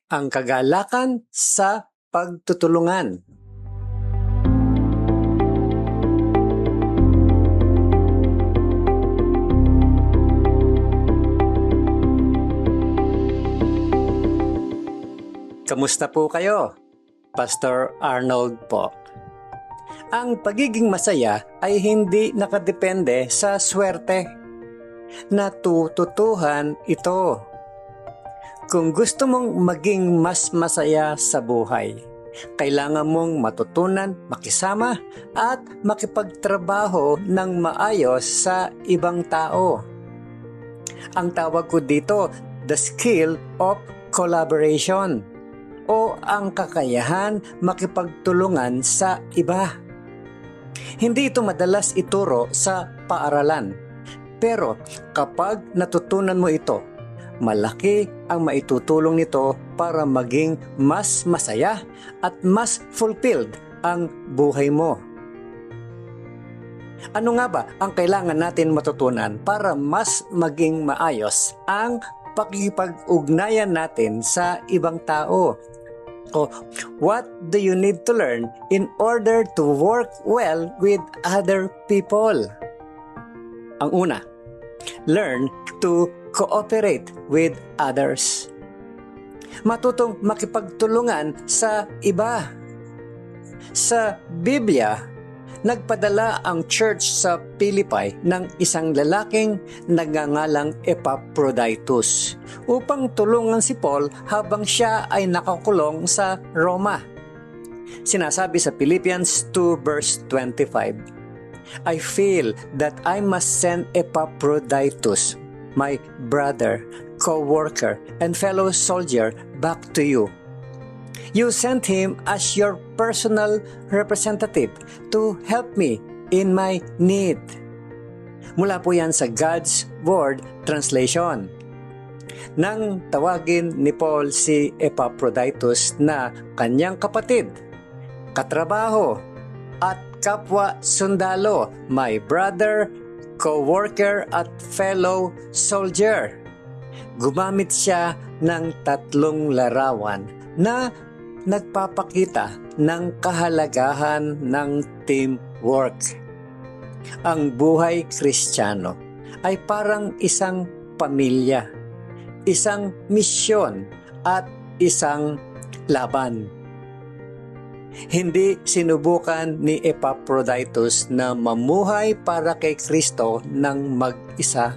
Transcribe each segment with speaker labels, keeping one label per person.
Speaker 1: ang kagalakan sa pagtutulungan. Kamusta po kayo? Pastor Arnold po. Ang pagiging masaya ay hindi nakadepende sa swerte. Natututuhan ito. Kung gusto mong maging mas masaya sa buhay, kailangan mong matutunan makisama at makipagtrabaho ng maayos sa ibang tao. Ang tawag ko dito, the skill of collaboration o ang kakayahan makipagtulungan sa iba. Hindi ito madalas ituro sa paaralan, pero kapag natutunan mo ito, malaki ang maitutulong nito para maging mas masaya at mas fulfilled ang buhay mo. Ano nga ba ang kailangan natin matutunan para mas maging maayos ang pakikipag-ugnayan natin sa ibang tao? O what do you need to learn in order to work well with other people? Ang una, learn to cooperate with others. Matutong makipagtulungan sa iba. Sa Biblia, nagpadala ang church sa Philippi ng isang lalaking nagngangalang Epaphroditus upang tulungan si Paul habang siya ay nakakulong sa Roma. Sinasabi sa Philippians 2 verse 25, I feel that I must send Epaphroditus, my brother, co-worker, and fellow soldier back to you. You sent him as your personal representative to help me in my need. Mula po yan sa God's Word Translation. Nang tawagin ni Paul si Epaphroditus na kanyang kapatid, katrabaho, at kapwa sundalo, my brother, co-worker at fellow soldier, gumamit siya ng 3 larawan na nagpapakita ng kahalagahan ng teamwork. Ang buhay Kristiyano ay parang isang pamilya, isang misyon at isang laban. Hindi sinubukan ni Epaphroditus na mamuhay para kay Kristo ng mag-isa.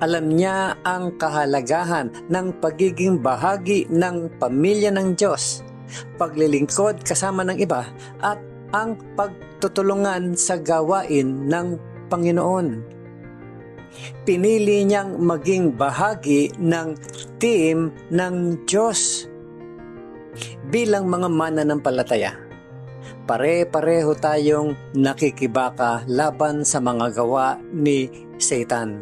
Speaker 1: Alam niya ang kahalagahan ng pagiging bahagi ng pamilya ng Diyos, paglilingkod kasama ng iba, at ang pagtutulungan sa gawain ng Panginoon. Pinili niyang maging bahagi ng team ng Diyos. Bilang mga mananampalataya, pare-pareho tayong nakikibaka laban sa mga gawa ni Satan.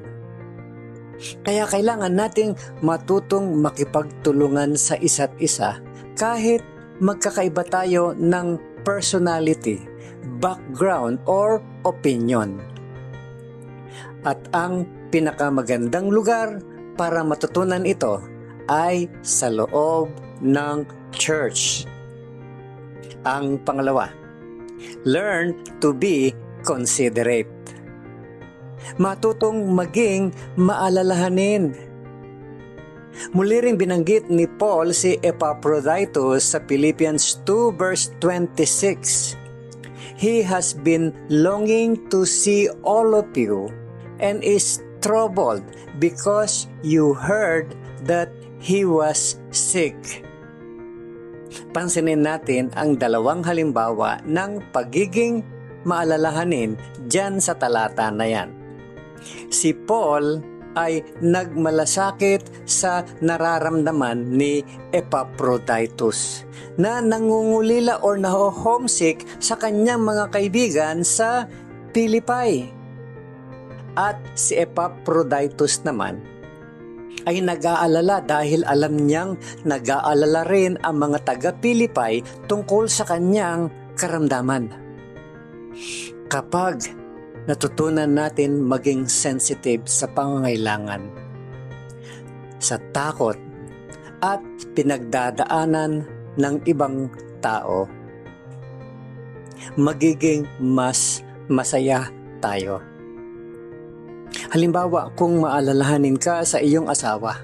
Speaker 1: Kaya kailangan nating matutong makipagtulungan sa isa't isa kahit magkakaiba tayo ng personality, background, or opinion. At ang pinakamagandang lugar para matutunan ito ay sa loob ng church. Ang pangalawa, learn to be considerate. Matutong maging maalalahanin. Muli ring binanggit ni Paul si Epaphroditus sa Philippians 2 verse 26. He has been longing to see all of you and is troubled because you heard that he was sick. Pansinin natin ang 2 halimbawa ng pagiging maalalahanin dyan sa talata na yan. Si Paul ay nagmalasakit sa nararamdaman ni Epaphroditus na nangungulila or naho-homesick sa kanyang mga kaibigan sa Philippi. At si Epaphroditus naman ay nag-aalala dahil alam niyang nag-aalala rin ang mga taga-Philippi tungkol sa kanyang karamdaman. Kapag natutunan natin maging sensitive sa pangangailangan, sa takot at pinagdadaanan ng ibang tao, magiging mas masaya tayo. Halimbawa, kung maalalahanin ka sa iyong asawa,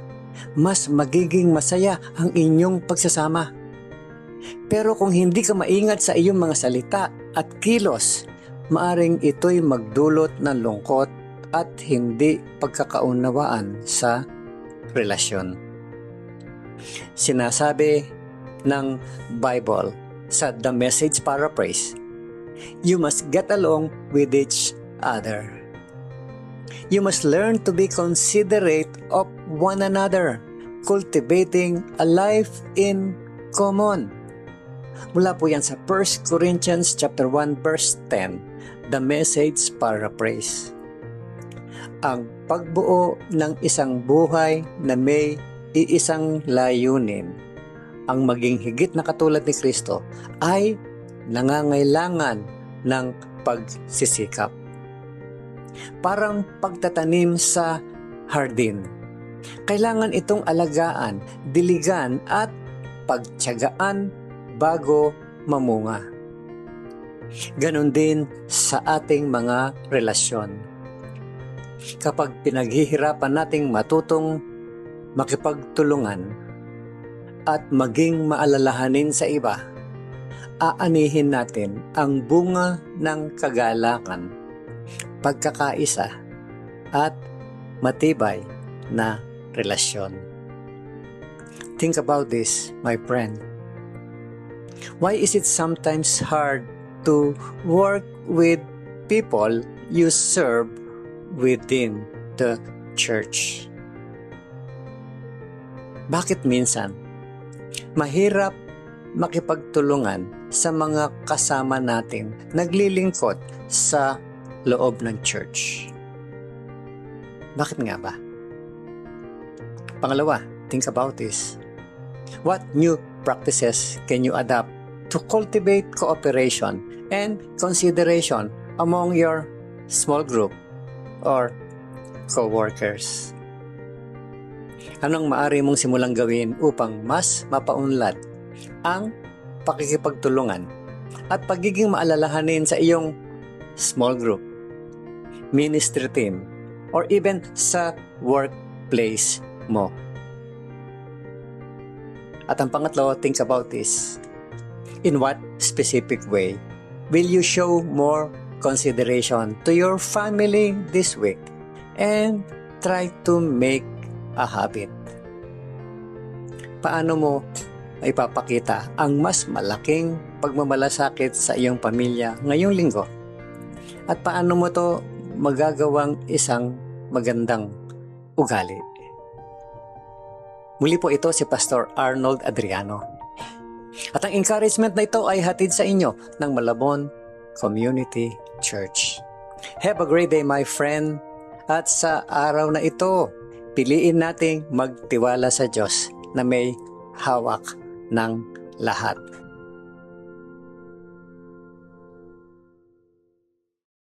Speaker 1: mas magiging masaya ang inyong pagsasama. Pero kung hindi ka maingat sa iyong mga salita at kilos, maaring ito'y magdulot ng lungkot at hindi pagkakaunawaan sa relasyon. Sinasabi ng Bible sa The Message Paraphrase, you must get along with each other. You must learn to be considerate of one another, cultivating a life in common. Mula po yan sa 1 Corinthians chapter 1 verse 10, The Message Paraphrase. Ang pagbuo ng isang buhay na may iisang layunin, ang maging higit na katulad ni Kristo, ay nangangailangan ng pagsisikap. Parang pagtatanim sa hardin. Kailangan itong alagaan, diligan at pagtiyagaan bago mamunga. Ganon din sa ating mga relasyon. Kapag pinaghihirapan nating matutong makipagtulungan at maging maalalahanin sa iba, aanihin natin ang bunga ng kagalakan, pagkakaisa at matibay na relasyon. Think about this, my friend. Why is it sometimes hard to work with people you serve within the church? Bakit minsan mahirap makipagtulungan sa mga kasama natin naglilingkod sa loob ng church? Bakit nga ba? Pangalawa, think about this. What new practices can you adopt to cultivate cooperation and consideration among your small group or co-workers? Anong maaari mong simulang gawin upang mas mapaunlad ang pakikipagtulungan at pagiging maalalahanin sa iyong small group, ministry team, or even sa workplace mo? At ang pangatlo, think about this. In what specific way will you show more consideration to your family this week and try to make a habit? Paano mo ipapakita ang mas malaking pagmamalasakit sa iyong pamilya ngayong linggo? At paano mo to magagawang isang magandang ugali? Muli po, ito si Pastor Arnold Adriano. At ang encouragement na ito ay hatid sa inyo ng Malabon Community Church. Have a great day, my friend. At sa araw na ito, piliin nating magtiwala sa Diyos na may hawak ng lahat.